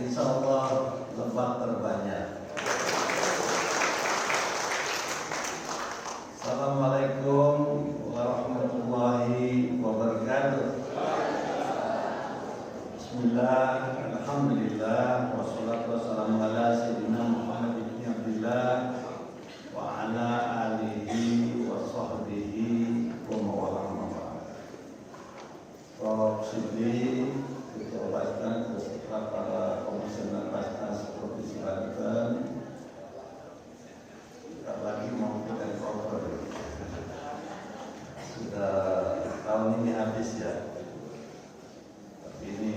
Insya Allah lebah terbanyak. Assalamualaikum warahmatullahi wabarakatuh. Bismillah, alhamdulillah, wassalatu wassalamu ala sayyidina Muhammad ibn Abdillah wa ala alihi wa sahbihi wa mawalah. Prof. Siddiq, Ketua Basnas beserta para komisioner Basnas Provinsi Banten. Tidak lagi mau kita cover. Sudah tahun ini habis ya. Tapi ini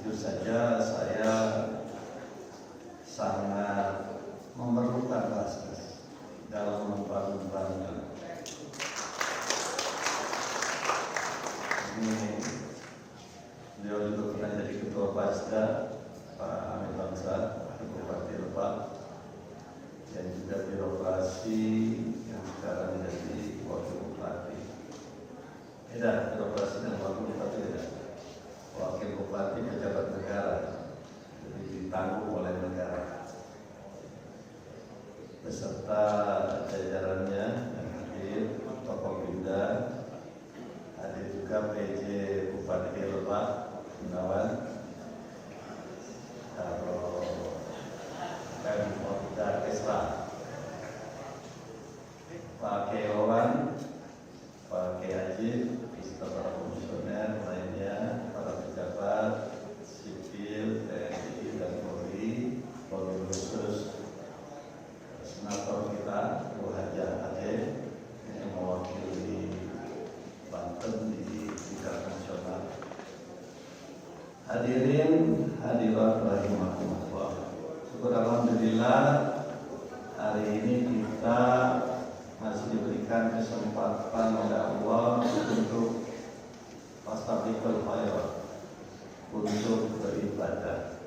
jujur saja saya sangat memerlukan Basnas dalam membangun Banten. Ini beliau juga pernah jadi ketua Basda, Pak Amin Bangsa, Bupati Lebak, dan juga birokrasi yang sekarang menjadi wakil bupati. Tidak, birokrasi dan wakil bupati tidak. Wakil bupati pejabat negara, jadi ditanggung oleh negara. Beserta jajarannya yang hadir, tokoh Binda, hadir juga PJ Bupati Lebak, Gunawan, Karo Pemda Kesra, Pak Kewan, Pak Haji, beserta para komisioner lainnya, para pejabat sipil, TNI dan Polri, Polri khusus, senator kita, Bu Haja Ade, yang mewakili Banten di tingkat nasional. Hadirin hadirat rahimahumullah. Syukur alhamdulillah hari ini kita masih diberikan kesempatan oleh Allah untuk fastabiqul khairat, untuk beribadah.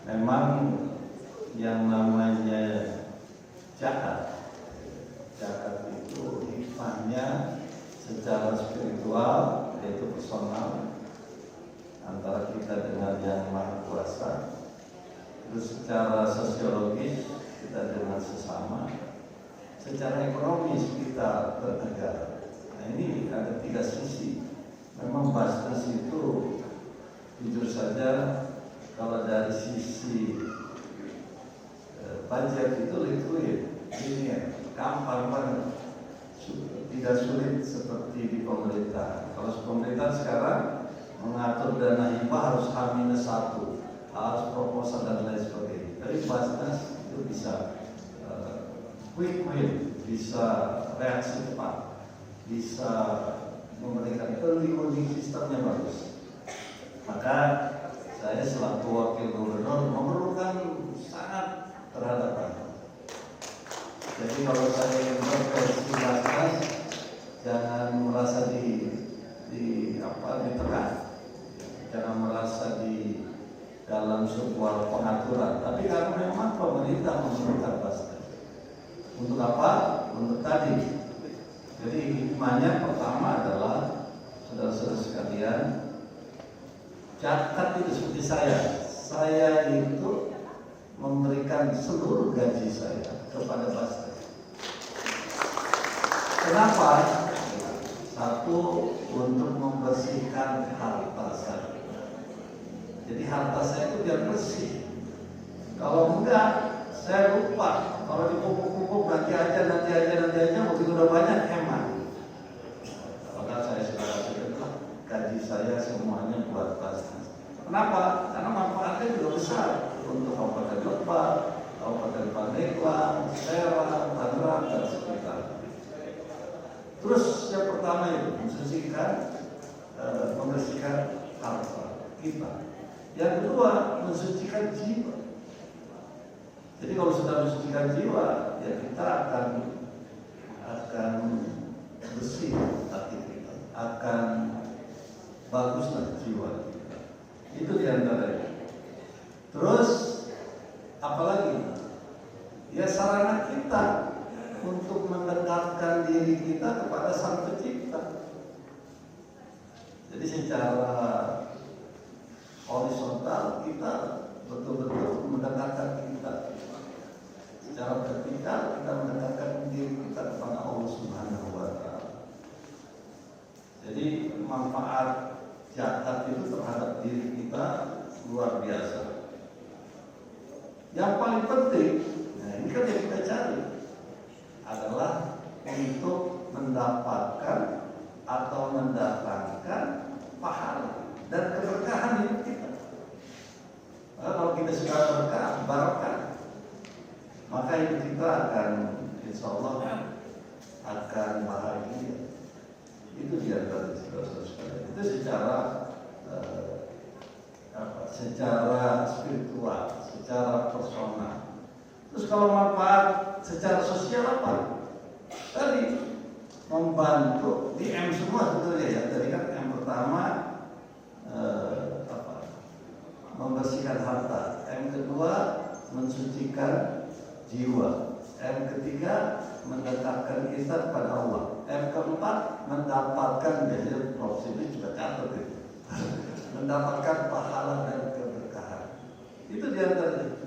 Memang yang namanya zakat itu hikmahnya secara spiritual, yaitu personal antara kita dengan Yang Maha Kuasa. Terus secara sosiologis kita dengan sesama, secara ekonomis kita bernegara. Nah ini ada tiga sisi. Memang Basnas itu jujur saja kalau dari sisi budget itu liquid, ini ya, gampang banget, tidak sulit seperti di pemerintah. Kalau pemerintah sekarang mengatur dana hibah harus H-1, harus proposal dan lain sebagainya. Tapi Basnas itu bisa quick win, bisa reaksi cepat, bisa memberikan early warning sistemnya bagus. Maka saya selaku wakil gubernur memerlukan sangat terhadap Banten. Jadi kalau saya ingin berversi Basnas, jangan merasa ditekan, jangan merasa di dalam sebuah pengaturan. Tapi karena memang pemerintah memerlukan Basnas. Untuk apa? Untuk tadi. Jadi hikmahnya pertama adalah saudara-saudara sekalian, zakat itu seperti saya itu memberikan seluruh gaji saya kepada Basnas. Kenapa? Satu, untuk membersihkan harta saya. Jadi harta saya itu biar bersih. Kalau enggak, saya lupa. Kalau dipupuk-pupuk nanti aja, begitu udah banyak hemat. Maka saya sekarang gaji saya semuanya buat Basnas. Kenapa? Karena manfaatnya juga besar untuk Kabupaten Lebak, Kabupaten Pandeglang, Serang, Tangerang dan sekitar. Terus yang pertama itu membersihkan harta kita. Yang kedua, mensucikan jiwa. Jadi kalau sudah mensucikan jiwa, ya kita akan bersih hati kita, akan baguslah jiwa kita. Itu diantaranya. Terus apalagi? Ya sarana kita untuk mendekatkan diri kita kepada Sang Pencipta. Jadi secara horizontal kita betul-betul manfaat zakat itu terhadap diri kita luar biasa. Yang paling penting, nah ini kan yang kita cari adalah untuk mendapatkan atau mendatangkan pahala dan keberkahan hidup kita. Kalau kita sudah berkah, barokah, maka hidup kita akan, insya Allah, akan bahagia. Itu dia tadi, saudara-saudara sekalian. Itu secara spiritual, secara personal. Terus kalau manfaat secara sosial apa? Tadi membantu di M semua sebetulnya ya. Tadi kan yang pertama membersihkan harta, M kedua mensucikan jiwa, M ketiga mendekatkan kita kepada Allah, M keempat mendapatkan, biasanya Prof. ini juga catat itu, mendapatkan pahala dan keberkahan. Itu diantaranya.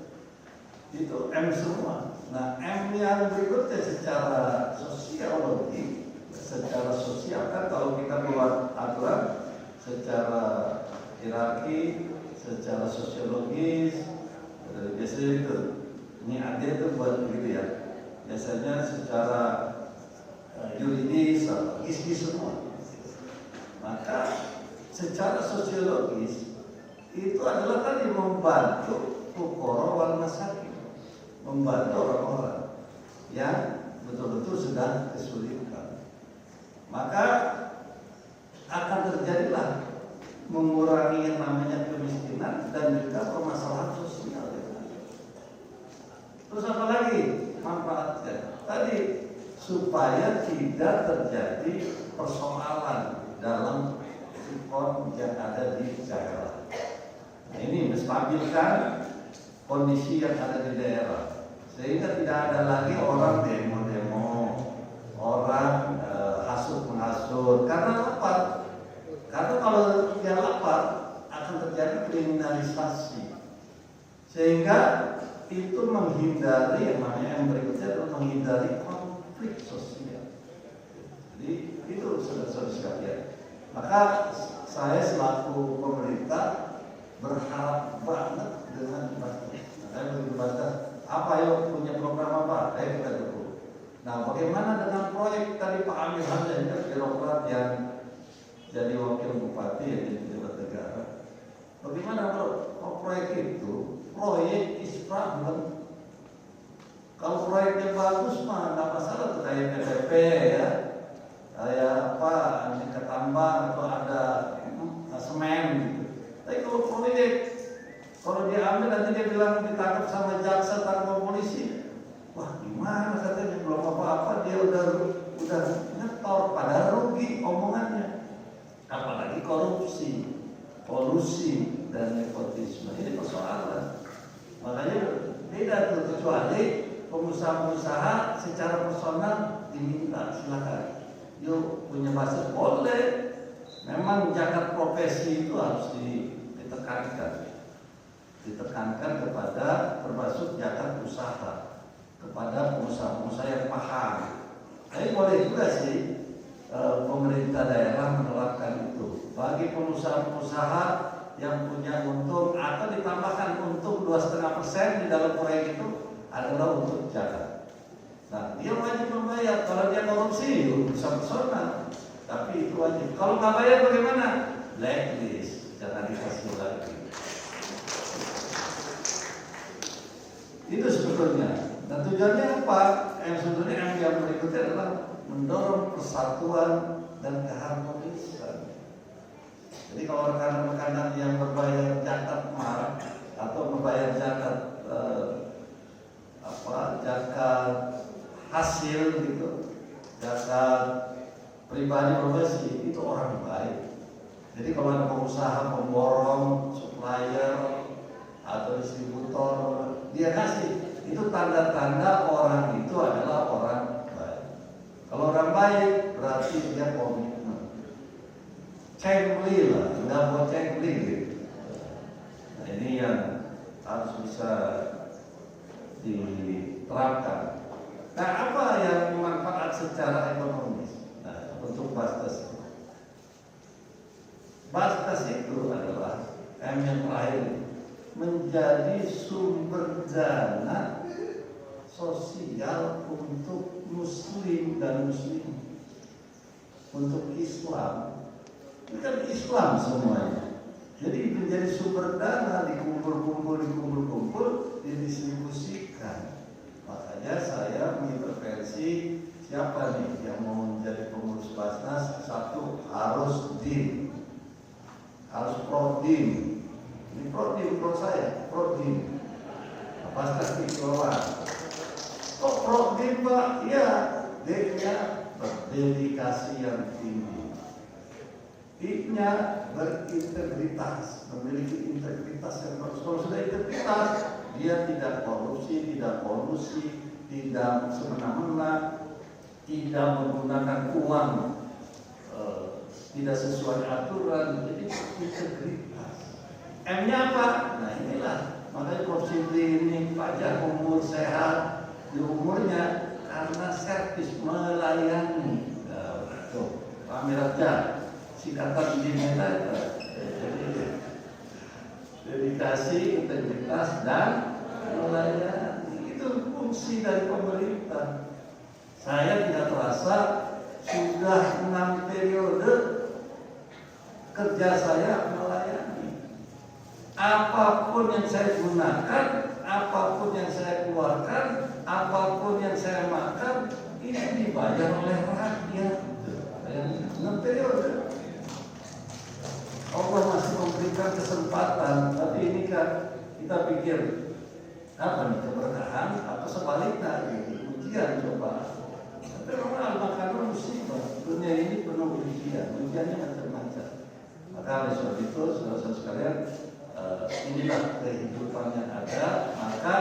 Itu M semua. Nah, M yang berikutnya secara sosiologi, secara sosial kan kalau kita buat aturan secara hierarki, secara sosiologis, biasanya itu ini ada itu buat begitu ya. Biasanya secara yuridis atau gis semua. Maka secara sosiologis itu adalah tadi membantu fuqara wal masakin, membantu orang-orang yang betul-betul sedang kesulitan. Maka akan terjadilah mengurangi yang namanya kemiskinan dan juga permasalahan sosial. Terus apa lagi manfaatnya? Tadi supaya tidak terjadi persoalan dalam sikon yang ada di daerah. Nah, ini menstabilkan kondisi yang ada di daerah, sehingga tidak ada lagi orang demo-demo, orang hasut menghasut karena lapar. Karena kalau dia lapar akan terjadi kriminalisasi, sehingga itu menghindari yang namanya yang berikutnya adalah menghindari konflik sosial. Jadi itu saudara-saudara sekalian. Maka saya selaku pemerintah berharap banget dengan Basnas. Saya begitu Basnas, apa yuk punya program apa? Ayo kita dukung. Nah, bagaimana dengan proyek tadi Pak Amir Hamzah ini birokrat yang jadi wakil bupati yang jadi pejabat negara. Bagaimana kalau proyek itu proyek is problem. Kalau proyeknya bagus mah nggak masalah tuh kayak PPP ya, kayak apa aneka tambang atau ada semen gitu. Tapi kalau proyek, kalau diambil nanti dia bilang ditangkap sama jaksa tanpa polisi, wah gimana katanya belum apa-apa dia udah nyetor, padahal rugi omongannya. Apalagi korupsi, kolusi dan nepotisme, ini persoalan. Makanya beda tuh, kecuali pengusaha-pengusaha secara personal diminta silakan, yuk punya Basnas boleh. Memang zakat profesi itu harus ditekankan kepada termasuk zakat usaha kepada pengusaha-pengusaha yang paham. Tapi boleh juga sih pemerintah daerah menerapkan itu bagi pengusaha-pengusaha yang punya untung atau ditambahkan untung 2,5% di dalam proyek itu adalah untuk zakat. Nah, dia wajib membayar. Kalau dia korupsi, urusan personal, tapi itu wajib. Kalau nggak bayar bagaimana? Blacklist, jangan dikasih lagi. Itu sebetulnya. Dan tujuannya apa? Sebetulnya yang berikutnya adalah mendorong persatuan dan keharmonisan. Jadi kalau rekan-rekan yang berbayar zakat mal atau membayar zakat zakat hasil gitu, zakat pribadi profesi, itu orang baik. Jadi kalau ada pengusaha, pemborong, supplier atau distributor, dia kasih, itu tanda-tanda orang itu adalah orang baik. Kalau orang baik berarti dia komitmen. Cengli lah, nggak mau cengli gitu. Nah, ini yang harus bisa diterapkan. Nah, apa yang manfaat secara ekonomis? Nah, untuk Basnas Basnas itu adalah yang terakhir menjadi sumber dana sosial untuk muslim dan muslim, untuk Islam. Ini kan Islam semuanya. Jadi menjadi sumber dana, dikumpul, didistribusikan. Makanya saya mengintervensi siapa nih yang mau menjadi pengurus Basnas. Satu, harus DIM, harus Prodim. Ini Prodim, pro saya, Prodim. Basnas dikelola. Kok Prodim Pak? Ya, D-nya berdedikasi yang tinggi. I-nya berintegritas, memiliki integritas yang bagus. Kalau sudah integritas, dia tidak korupsi, tidak kolusi, tidak semena-mena, tidak menggunakan uang tidak sesuai aturan. Jadi integritas. M-nya apa? Nah inilah, makanya Prof. Sidri ini pajak umur sehat di umurnya karena servis melayani. Pak Miratja, singkatan di Meta, dedikasi, integritas, dan melayani. Itu fungsi dari pemerintah. Saya tidak terasa sudah 6 periode kerja saya melayani. Apapun yang saya gunakan, apapun yang saya keluarkan, apapun yang saya makan, ini dibayar oleh rakyat. 6 periode. Allah masih memberikan kesempatan, tapi ini kan kita pikir apa nih, keberkahan atau sebaliknya gitu, ujian coba. Tapi memang makanan musibah, dunia ini penuh ujian, ujiannya macam-macam. Maka oleh sebab itu, saudara-saudara sekalian, inilah kehidupan yang ada. Maka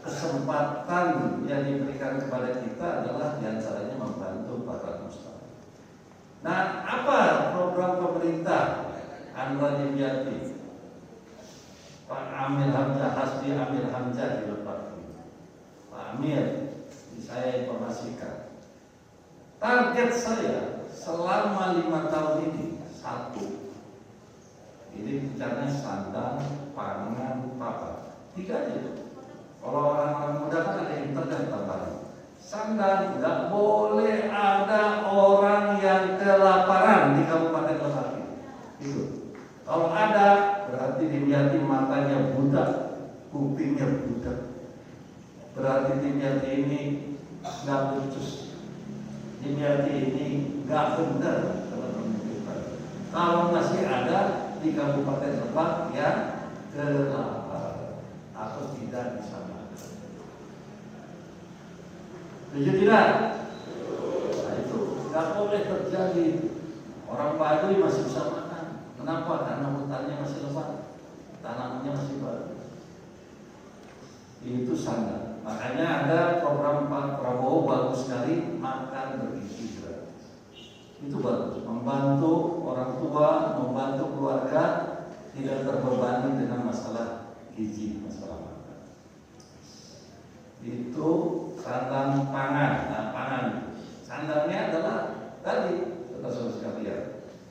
kesempatan yang diberikan kepada kita adalah diantaranya membantu para ustaz. Nah, apa program pemerintah Anwar Dimyati, Pak Amir Hamzah, Hasbi Amir Hamzah di Lebak ini. Pak Amir, saya informasikan, target saya selama 5 tahun ini satu. Ini bicaranya sandang, pangan, papan. 3 aja itu. Kalau orang-orang muda kan ada internet tambahan. Sandang, nggak boleh ada orang yang kelaparan di Kabupaten Lebak ini. Itu. Kalau ada, berarti Dimyati matanya budak, kupingnya budak. Berarti Dimyati ini nggak becus. Dimyati ini nggak benar dalam pemikiran. Kalau masih ada di Kabupaten Lebak yang kelaparan atau tidak bisa makan. Setuju tidak? Nah itu nggak boleh terjadi. Orang Baduy masih bisa makan. Kenapa? Karena hutannya masih lebat, tanamannya masih bagus. Itu sangat. Makanya ada program Pak Prabowo bagus sekali, makan bergizi gratis. Itu bagus, membantu orang tua, membantu keluarga tidak terbebani dengan masalah gizi, masalah makan. Itu sandang pangan. Nah, pangan sandangnya adalah tadi, saudara-saudara sekalian.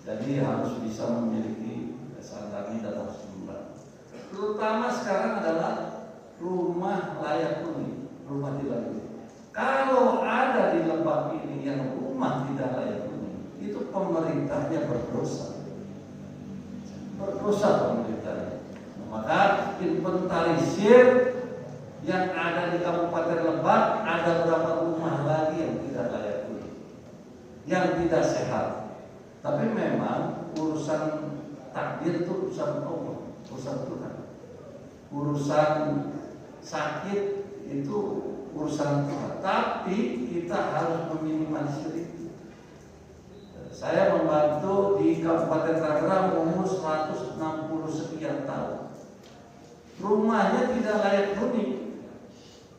Jadi harus bisa memiliki sandang dan harus membantu. Terutama sekarang adalah rumah layak huni, rumah tidak layak. Kalau ada di Lebak ini yang rumah tidak layak huni, itu pemerintahnya berdosa. Berdosa pemerintahnya. Maka inventarisir yang ada di Kabupaten Lebak, ada berapa rumah lagi yang tidak layak huni, yang tidak sehat. Tapi memang urusan takdir itu urusan Allah, urusan Tuhan. Urusan sakit itu urusan Tuhan. Tapi kita harus meminimalisir itu. Saya membantu di Kabupaten Tangerang umur 160 sekian tahun. Rumahnya tidak layak huni.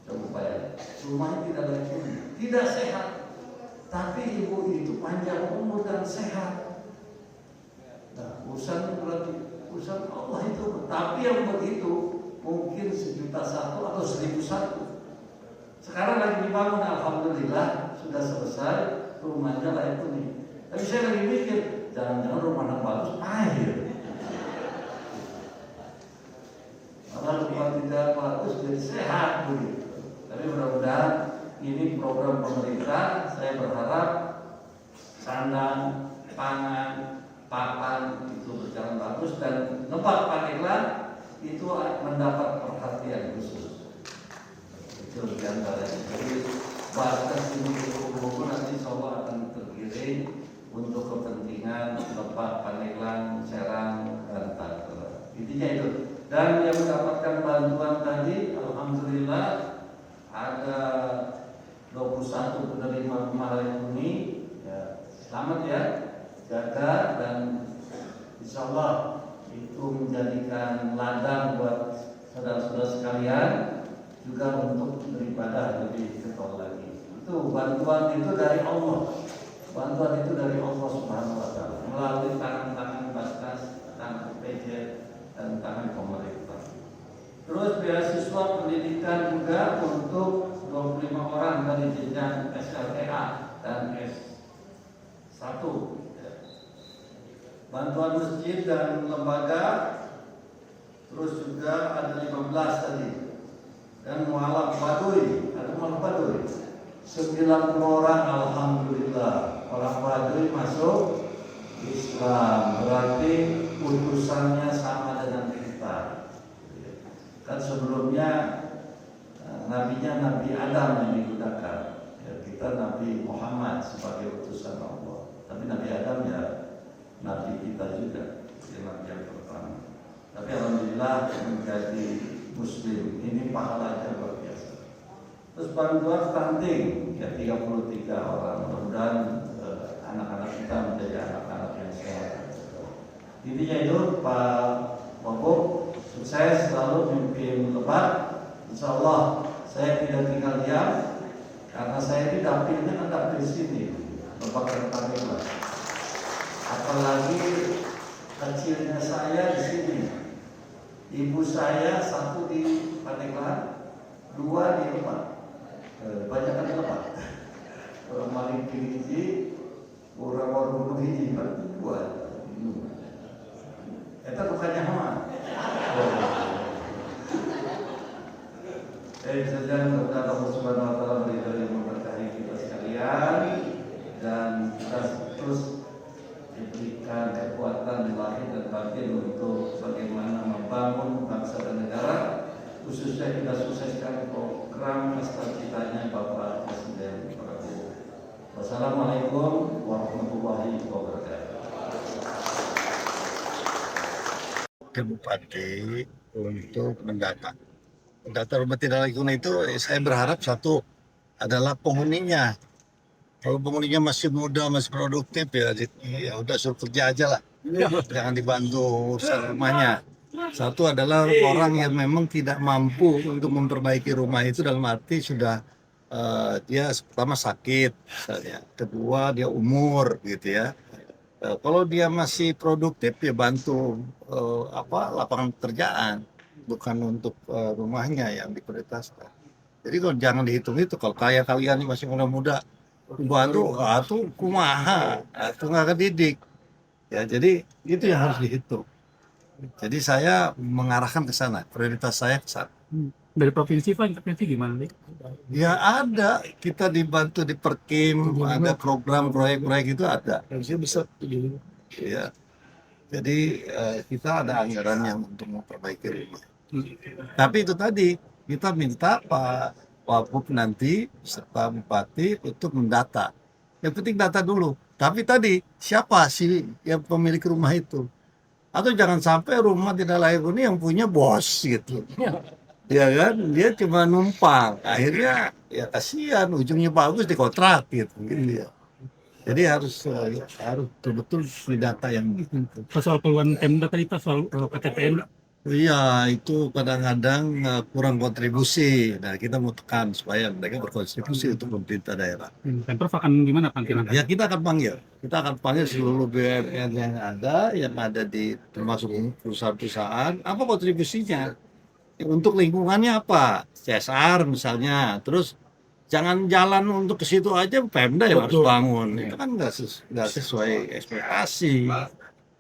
Coba bayangkan, rumahnya tidak layak huni, tidak sehat. Tapi ibu itu panjang umur dan sehat. Nah, urusan berarti urusan Allah itu. Tapi yang begitu mungkin 1.001 atau 1.001. Sekarang lagi dibangun, alhamdulillah sudah selesai, rumahnya layak huni. Tapi saya lagi mikir, jangan-jangan rumah yang bagus air. ini program pemerintah. Saya berharap sandang, pangan, papan itu berjalan bagus dan Lebak Pandeglang itu mendapat perhatian khusus. Itu diantaranya. Jadi batas ini buku nanti insya Allah akan terkirim untuk kepentingan Lebak, Pandeglang, Serang, dan Tangerang. Intinya itu. Dan yang mendapatkan bantuan tadi, alhamdulillah ada 21 penerima rumah layak huni. Ya, selamat ya, jaga dan insya Allah itu menjadikan ladang buat saudara-saudara sekalian juga untuk beribadah lebih getol lagi. Itu bantuan itu dari Allah. Bantuan itu dari Allah Subhanahu wa Ta'ala melalui tangan-tangan Basnas, tangan PJ dan tangan pemerintah. Terus beasiswa pendidikan juga untuk 25 orang dari jenjang SLTA dan S1. Bantuan masjid dan lembaga terus juga ada 15 tadi. Dan mualaf Baduy, ada mualaf Baduy 90 orang, alhamdulillah. Orang Baduy masuk Islam, berarti utusannya sama dengan kita. Kan sebelumnya nabinya Nabi Adam yang digunakan, ya, kita Nabi Muhammad sebagai utusan Allah. Tapi Nabi Adam ya Nabi kita juga, ya, Nabi yang pertama. Tapi alhamdulillah menjadi Muslim ini pahalanya luar biasa. Terus bantuan stunting ya 33 orang, mudah-mudahan anak-anak kita menjadi anak-anak yang sehat. Intinya itu Pak Bobo sukses selalu memimpin Lebak. Insya Allah saya tidak tinggal diam karena saya ini dapilnya kan dapil sini Lebak dan Pandeglang. Apalagi kecilnya saya di sini. Ibu saya satu di Pandeglang, dua di Lebak. Banyak kan Lebak. Orang paling tinggi, orang baru hiji kan dua. Itu bukannya hama. Saja kepada Allah Subhanahu wa Ta'ala beri yang memberkahi kita sekalian dan kita terus diberikan kekuatan lahir dan batin untuk bagaimana membangun bangsa dan negara, khususnya kita sukseskan program cita-citanya Bapak Presiden Prabowo. Wassalamualaikum warahmatullahi wabarakatuh. Ke Bupati untuk mendata rumah tidak layak guna itu. Saya berharap satu adalah penghuninya. Kalau penghuninya masih muda, masih produktif ya udah suruh kerja aja lah, jangan dibantu urusan rumahnya. Satu adalah orang yang memang tidak mampu untuk memperbaiki rumah itu, dalam arti sudah dia pertama sakit misalnya, kedua dia umur gitu ya. Kalau dia masih produktif ya bantu lapangan pekerjaan, bukan untuk rumahnya yang diprioritaskan. Jadi kalau jangan dihitung itu, kalau kayak kalian masih muda-muda bantu atau kumaha atau nggak kedidik ya, jadi itu yang harus dihitung. Jadi saya mengarahkan ke sana, prioritas saya ke sana. Dari provinsi Pak, provinsi gimana nih? Ya ada, kita dibantu di Perkim, ada program proyek-proyek itu ada. Bisa Ya, jadi kita ada anggaran yang untuk memperbaiki rumah. Tapi itu tadi kita minta Pak Wagub nanti serta Bupati untuk mendata. Yang penting data dulu. Tapi tadi siapa sih yang pemilik rumah itu? Atau jangan sampai rumah tidak layak huni yang punya bos gitu. Ya kan, dia cuma numpang. Akhirnya ya kasihan, ujungnya bagus dikontrak gitu ya. Jadi harus betul-betul data yang soal keluhan Pemda tadi Pak, soal KTPN. iya, itu kadang-kadang kurang kontribusi. Nah, kita mau tekan supaya mereka berkontribusi untuk pemerintah daerah. Pemprov akan gimana Pak? Ya, kita akan panggil seluruh BUMN yang ada di termasuk perusahaan-perusahaan, apa kontribusinya untuk lingkungannya, apa CSR misalnya. Terus jangan jalan untuk ke situ aja Pemda yang harus bangun. Itu kan nggak sesuai ekspektasi.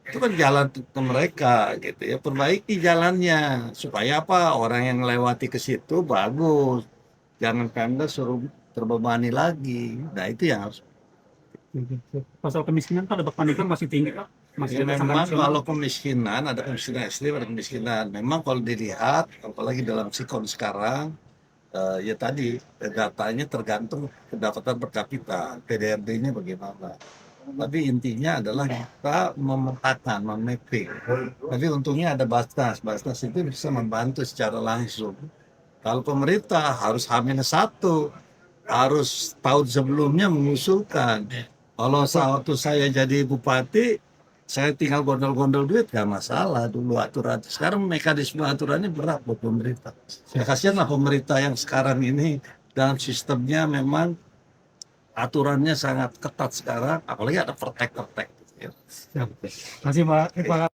Itu kan jalan ke mereka gitu ya, perbaiki jalannya supaya apa, orang yang lewati ke situ bagus. Jangan Pemda suruh terbebani lagi. Nah itu yang harus. Pasal kemiskinan Pak, ada panikan masih tinggi Pak. Masih Ya, ada memang sangat kalau kemiskinan, ada kemiskinan ekstrim, ada kemiskinan. Memang kalau dilihat, apalagi dalam sikon sekarang, ya tadi datanya tergantung pendapatan per kapita, PDRD-nya bagaimana. Tapi intinya adalah kita memetakan, memapping. Tapi untungnya ada Basnas. Basnas itu bisa membantu secara langsung. Kalau pemerintah harus H-1, harus tahun sebelumnya mengusulkan. Kalau waktu saya jadi bupati, saya tinggal gondol-gondol duit gak masalah dulu aturan. Sekarang mekanisme aturannya berat buat pemerintah. Ya kasihan lah pemerintah yang sekarang ini dalam sistemnya memang aturannya sangat ketat sekarang, apalagi ada pertek-pertek. Terima kasih Pak.